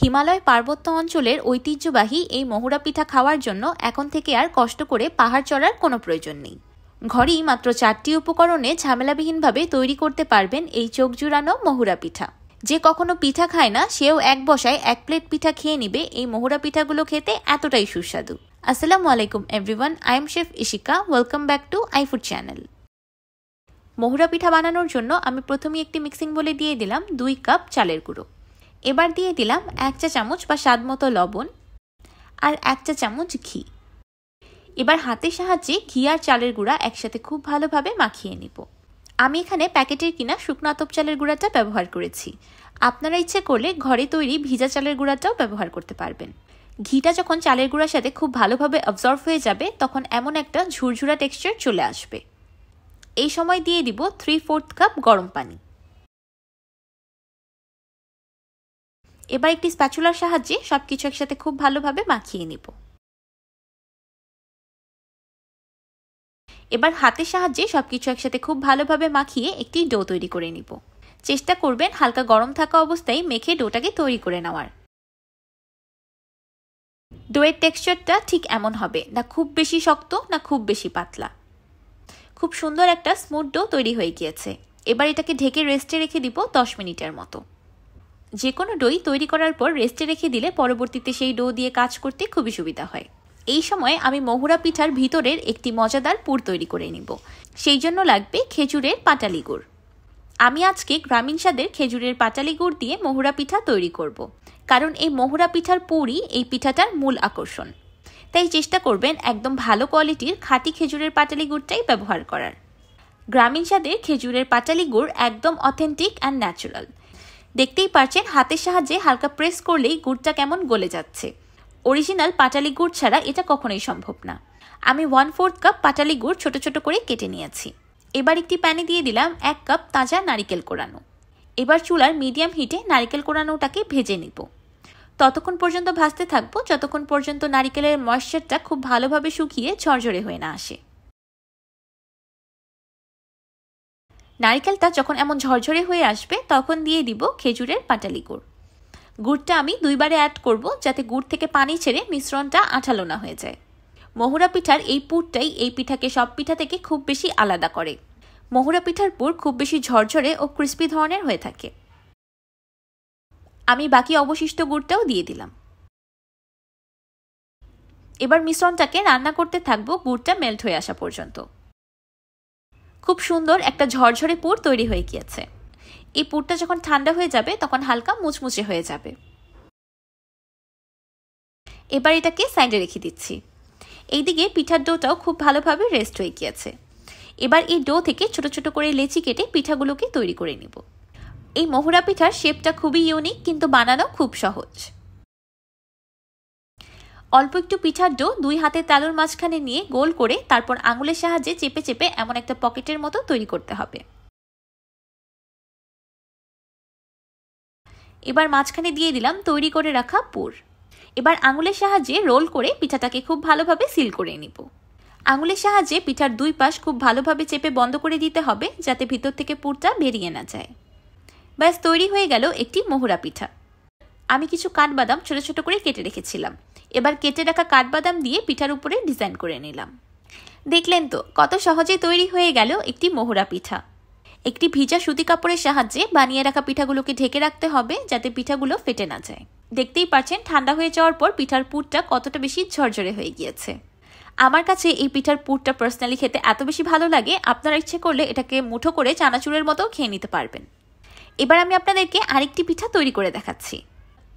হিমালয় পার্বত্য অঞ্চলের ঐতিহ্যবাহী এই মহুরা পিঠা খাওয়ার জন্য এখন থেকে আর কষ্ট করে পাহাড় চড়ার কোনো প্রয়োজন নেই। ঘরেই মাত্র 4টি উপকরণে ঝামেলাবিহীনভাবে তৈরি করতে পারবেন এই চোখ জুড়ানো মহুরা পিঠা। যে কখনো পিঠা খায় না সেও এক বসায় 1 প্লেট পিঠা খেয়ে নিবে। এই মহুরা পিঠাগুলো খেতে এতটাই সুস্বাদু। আসসালামু আলাইকুম everyone, I am chef Ishika. Welcome back to iFood channel. মহুরা পিঠা বানানোর জন্য আমি প্রথমেই একটি মিক্সিং বলে দিয়ে দিলাম 2 কাপ চালের গুঁড়ো। এবার দিয়ে দিলাম 1 চা চামচ বা স্বাদ মতো লবণ আর 1 চা চামচ ঘি। এবার হাতের সাহায্যে ঘি আর চালের গুঁড়া একসাথে খুব ভালোভাবে মাখিয়ে নিব। আমি এখানে প্যাকেটের কিনা শুকনো আতপ চালের গুঁড়াটা ব্যবহার করেছি। আপনারা ইচ্ছে করলে ঘরে তৈরি ভিজা চালের গুঁড়াটাও ব্যবহার করতে পারবেন। ঘিটা যখন চালের গুঁড়ার সাথে খুব ভালোভাবে অবজর্ব হয়ে যাবে তখন এমন একটা ঝুরঝুরা টেক্সচার চলে আসবে। এই সময় দিয়ে দিব 3/4 কাপ গরম পানি। এবার একটি স্প্যাচুলার সাহায্যে সবকিছু একসাথে খুব ভালোভাবে মাখিয়ে নিব। এবার হাতের সাহায্যে সবকিছু একসাথে খুব ভালোভাবে মাখিয়ে একটি ডো তৈরি করে নিব। চেষ্টা করবেন হালকা গরম থাকা অবস্থায় মেখে ডোটাকে তৈরি করে নেওয়ার। ডোয়ের টেক্সচারটা ঠিক এমন হবে, না খুব বেশি শক্ত না খুব বেশি পাতলা। খুব সুন্দর একটা স্মুথ ডো তৈরি হয়ে গিয়েছে। এবার এটাকে ঢেকে রেস্টে রেখে দিব 10 মিনিটের মতো। যে কোনো ডোই তৈরি করার পর রেস্টে রেখে দিলে পরবর্তীতে সেই ডো দিয়ে কাজ করতে খুবই সুবিধা হয়। এই সময় আমি মহুরা পিঠার ভিতরের একটি মজাদার পুর তৈরি করে নিব। সেই জন্য লাগবে খেজুরের পাটালি গুড়। আমি আজকে গ্রামীণ স্বাদের খেজুরের পাটালি গুড় দিয়ে মহুরা পিঠা তৈরি করব, কারণ এই মহুরা পিঠার পুরই এই পিঠাটার মূল আকর্ষণ। তাই চেষ্টা করবেন একদম ভালো কোয়ালিটির খাঁটি খেজুরের পাটালি গুড়টাই ব্যবহার করার। গ্রামীণ স্বাদের খেজুরের পাটালি গুড় একদম অথেন্টিক অ্যান্ড ন্যাচারাল। দেখতেই পারছেন হাতের সাহায্যে হালকা প্রেস করলেই গুড়টা কেমন গলে যাচ্ছে। অরিজিনাল পাটালি গুড় ছাড়া এটা কখনোই সম্ভব না। আমি 1/4 কাপ পাটালি গুড় ছোট ছোট করে কেটে নিয়েছি। এবার একটি প্যানে দিয়ে দিলাম 1 কাপ তাজা নারিকেল কোড়ানো। এবার চুলার মিডিয়াম হিটে নারিকেল কোড়ানোটাকে ভেজে নিব। ততক্ষণ পর্যন্ত ভাজতে থাকবো যতক্ষণ পর্যন্ত নারিকেলের ময়েশ্চারটা খুব ভালোভাবে শুকিয়ে ঝরঝরে হয়ে না আসে। নারিকেলটা যখন এমন ঝরঝরে হয়ে আসবে তখন দিয়ে দিব খেজুরের পাটালি গুড়। গুড়টা আমি 2 বারে অ্যাড করব যাতে গুড় থেকে পানি ছেড়ে মিশ্রণটা আঠালো না হয়ে যায়। মহুরা পিঠার এই পুরটাই এই পিঠাকে সব পিঠা থেকে খুব বেশি আলাদা করে। মহুরা পিঠার পুর খুব বেশি ঝরঝরে ও ক্রিস্পি ধরনের হয়ে থাকে। আমি বাকি অবশিষ্ট গুড়টাও দিয়ে দিলাম। এবার মিশ্রণটাকে রান্না করতে থাকবো গুড়টা মেল্ট হয়ে আসা পর্যন্ত। খুব সুন্দর একটা ঝরঝরে পুর তৈরি হয়ে গিয়েছে। এই পুরটা যখন ঠান্ডা হয়ে যাবে তখন হালকা মুচমুচে হয়ে যাবে। এবার এটাকে সাইডে রেখে দিচ্ছি। এইদিকে পিঠার ডোটাও খুব ভালোভাবে রেস্ট হয়ে গিয়েছে। এবার এই ডো থেকে ছোট ছোট করে লেচি কেটে পিঠাগুলোকে তৈরি করে নিব। এই মহুরা পিঠার শেপটা খুবই ইউনিক, কিন্তু বানানো খুব সহজ। অল্প একটু পিঠার ডো 2 হাতের তালুর মাঝখানে নিয়ে গোল করে তারপর আঙুলের সাহায্যে চেপে চেপে এমন একটা পকেটের মতো তৈরি করতে হবে। এবার মাঝখানে দিয়ে দিলাম তৈরি করে রাখা পুর। এবার আঙুলের সাহায্যে রোল করে পিঠাটাকে খুব ভালোভাবে সিল করে নিব। আঙুলের সাহায্যে পিঠার 2 পাশ খুব ভালোভাবে চেপে বন্ধ করে দিতে হবে যাতে ভিতর থেকে পুরটা বেরিয়ে না যায়। ব্যাস তৈরি হয়ে গেল একটি মহুরা পিঠা। আমি কিছু কাঠবাদাম ছোট ছোট করে কেটে রেখেছিলাম। এবার কেটে রাখা কাঠবাদাম দিয়ে পিঠার উপরে ডিজাইন করে নিলাম। দেখলেন তো কত সহজে তৈরি হয়ে গেল একটি মহুরা পিঠা। একটি ভিজা সুতি কাপড়ের সাহায্যে বানিয়ে রাখা পিঠাগুলোকে ঢেকে রাখতে হবে যাতে পিঠাগুলো ফেটে না যায়। দেখতেই পাচ্ছেন ঠান্ডা হয়ে যাওয়ার পর পিঠার পুরটা কতটা বেশি ঝরঝরে হয়ে গিয়েছে। আমার কাছে এই পিঠার পুরটা পার্সোনালি খেতে এত বেশি ভালো লাগে, আপনারা ইচ্ছে করলে এটাকে মুঠো করে চানাচুরের মতো খেয়ে নিতে পারবেন। এবার আমি আপনাদেরকে আরেকটি পিঠা তৈরি করে দেখাচ্ছি।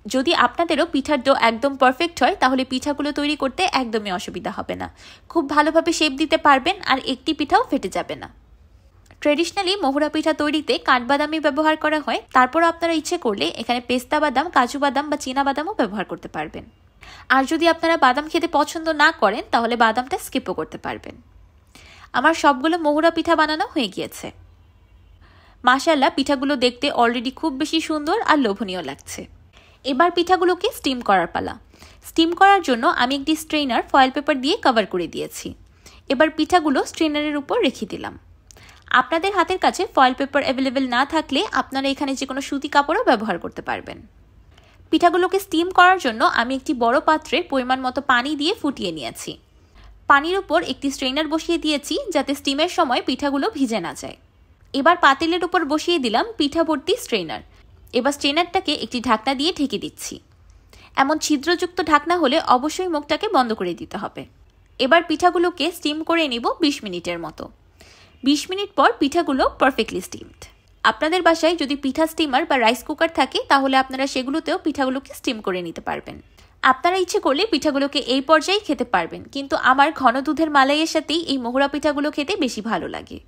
যদি আপনাদেরও পিঠার ডো একদম পারফেক্ট হয় তাহলে পিঠাগুলো তৈরি করতে একদমই অসুবিধা হবে না। খুব ভালোভাবে শেপ দিতে পারবেন আর একটি পিঠাও ফেটে যাবে না। ট্রেডিশনালি মহুরা পিঠা তৈরিতে কাঠবাদামই ব্যবহার করা হয়। তারপর আপনারা ইচ্ছে করলে এখানে পেস্তা বাদাম, কাজু বাদাম বা চীনা বাদামও ব্যবহার করতে পারবেন। আর যদি আপনারা বাদাম খেতে পছন্দ না করেন তাহলে বাদামটা স্কিপও করতে পারবেন। আমার সবগুলো মহুরা পিঠা বানানো হয়ে গিয়েছে। মাশাআল্লাহ, পিঠাগুলো দেখতে অলরেডি খুব বেশি সুন্দর আর লোভনীয় লাগছে। এবার পিঠাগুলোকে স্টিম করার পালা। স্টিম করার জন্য আমি একটি স্ট্রেনার ফয়েল পেপার দিয়ে কভার করে দিয়েছি। এবার পিঠাগুলো স্ট্রেনারের উপর রেখে দিলাম। আপনাদের হাতের কাছে ফয়েল পেপার অ্যাভেলেবেল না থাকলে আপনারা এখানে যে কোনো সুতি কাপড়ও ব্যবহার করতে পারবেন। পিঠাগুলোকে স্টিম করার জন্য আমি একটি বড় পাত্রে পরিমাণ মতো পানি দিয়ে ফুটিয়ে নিয়েছি। পানির উপর একটি স্ট্রেনার বসিয়ে দিয়েছি যাতে স্টিমের সময় পিঠাগুলো ভিজে না যায়। এবার পাতিলের উপর বসিয়ে দিলাম পিঠা ভর্তি স্ট্রেনার। এবার স্ট্রেনারটাকে একটি ঢাকনা দিয়ে ঢেকে দিচ্ছি। এমন ছিদ্রযুক্ত ঢাকনা হলে অবশ্যই মুখটাকে বন্ধ করে দিতে হবে। এবার পিঠাগুলোকে স্টিম করে নিব 20 মিনিটের মতো। 20 মিনিট পর পিঠাগুলো পারফেক্টলি স্টিমড। আপনাদের বাসায় যদি পিঠা স্টিমার বা রাইস কুকার থাকে তাহলে আপনারা সেগুলোতেও পিঠাগুলোকে স্টিম করে নিতে পারবেন। আপনারা ইচ্ছে করলে পিঠাগুলোকে এই পর্যায়ে খেতে পারবেন, কিন্তু আমার ঘন দুধের মালাইয়ের সাথেই এই মহুরা পিঠাগুলো খেতে বেশি ভালো লাগে।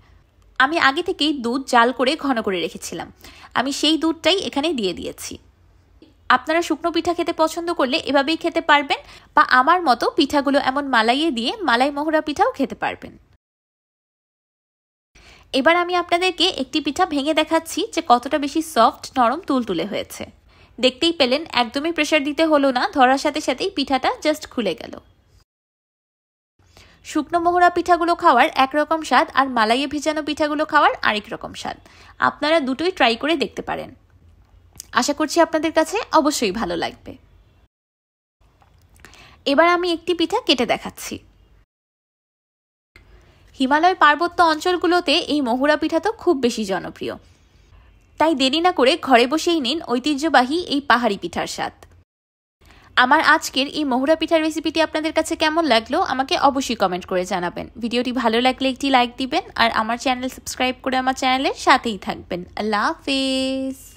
আমি আগে থেকেই দুধ জাল করে ঘন করে রেখেছিলাম, আমি সেই দুধটাই এখানে দিয়ে দিয়েছি। আপনারা শুকনো পিঠা খেতে পছন্দ করলে এভাবেই খেতে পারবেন, বা আমার মতো পিঠাগুলো এমন মালাইয়ে দিয়ে মালাই মহুরা পিঠাও খেতে পারবেন। এবার আমি আপনাদেরকে একটি পিঠা ভেঙে দেখাচ্ছি যে কতটা বেশি সফট, নরম, তুলতুলে হয়েছে। দেখতেই পেলেন একদমই প্রেসার দিতে হলো না, ধরার সাথে সাথেই পিঠাটা জাস্ট খুলে গেল। শুকনো মহুরা পিঠাগুলো খাওয়ার একরকম স্বাদ আর মালাইয়ে ভেজানো পিঠাগুলো খাওয়ার আরেক রকম স্বাদ। আপনারা দুটোই ট্রাই করে দেখতে পারেন। আশা করছি আপনাদের কাছে অবশ্যই ভালো লাগবে। এবার আমি একটি পিঠা কেটে দেখাচ্ছি। হিমালয় পার্বত্য অঞ্চলগুলোতে এই মহুরা পিঠা তো খুব বেশি জনপ্রিয়, তাই দেরি না করে ঘরে বসেই নিন ঐতিহ্যবাহী এই পাহাড়ি পিঠার স্বাদ। আমার আজকের এই মহুরা পিঠার রেসিপিটি আপনাদের কাছে কেমন লাগলো আমাকে অবশ্যই কমেন্ট করে জানাবেন। ভিডিওটি ভালো লাগলে একটি লাইক দিবেন আর আমার চ্যানেল সাবস্ক্রাইব করে আমার চ্যানেলের সাথেই থাকবেন। আল্লাহ হাফেজ।